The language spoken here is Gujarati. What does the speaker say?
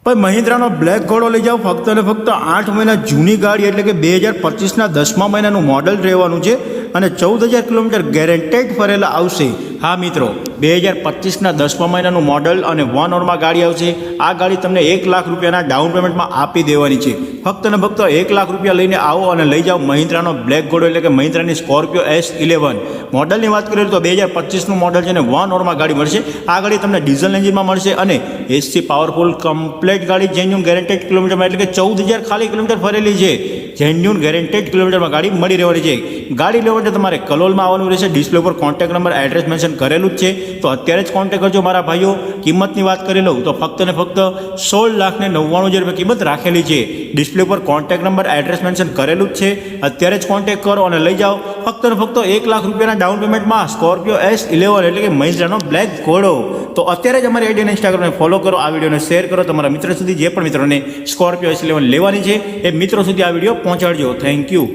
પણ મહિન્દ્રાનો બ્લેક ઘોડો લઈ જાઓ ફક્ત ને ફક્ત 8 મહિના જૂની ગાડી એટલે કે 2025ના 10મા મહિનાનું મોડલ રહેવાનું છે અને 14,000 કિલોમીટર ગેરંટેડ ફરેલા આવશે। હા મિત્રો, 2025ના 10મા મહિનાનું મોડલ અને 1 ઓવરમાં ગાડી આવશે। આ ગાડી તમને 1 લાખ રૂપિયાના ડાઉન પેમેન્ટમાં આપી દેવાની છે। ફક્ત ને ફક્ત 1 લાખ રૂપિયા લઈને આવો અને લઈ જાઓ મહિન્દ્રાનો બ્લેક ઘોડો એટલે કે મહિન્દ્રાની સ્કોર્પિયો S11। મોડલની વાત કરીએ તો 2025નું મોડલ છે ને 1 ઓવરમાં ગાડી મળશે। આ ગાડી તમને ડીઝલ એન્જિનમાં મળશે અને એસી પાવરફુલ કમ્પ્લેટ ગાડી જેન્યુન ગેરંટેડ કિલોમીટરમાં એટલે કે 14,000 ખાલી કિલોમીટર ફરેલી છે। જેન્યુન ગેરંટેડ કિલોમીટરમાં ગાડી મળી રહેવાની છે। ગાડી લેવા માટે તમારે કલોલમાં આવવાનું રહેશે। ડિસ્પ્લે ઉપર કોન્ટેક્ટ નંબર એડ્રેસ મેન્શન કરેલું જ છે, તો અત્યારે જ કોન્ટેક્ટ કરજો મારા ભાઈઓ। કિંમતની વાત કરી લઉં તો ફક્ત ને ફક્ત 16,99,000 રૂપિયા કિંમત રાખેલી છે। ડિસ્પ્લે ઉપર કોન્ટેક્ટ નંબર એડ્રેસ મેન્શન કરેલું જ છે, અત્યારે જ કોન્ટેક્ટ કરો અને લઈ જાઓ ફક્ત ને ફક્ત 1 લાખ રૂપિયાના ડાઉન પેમેન્ટમાં સ્કોર્પિયો S11 એટલે કે મહિન્દ્રાનો બ્લેક ઘોડો। તો અત્યારે જ અમારી આઈડીને ઇન્સ્ટાગ્રામને ફોલો કરો, આ વિડીયોને શેર કરો, તમારા મિત્રો સુધી જે પણ મિત્રોને સ્કોર્પિયો S11 લેવાની છે એ મિત્રો સુધી આ વિડીયો પહોંચાડજો। Thank you.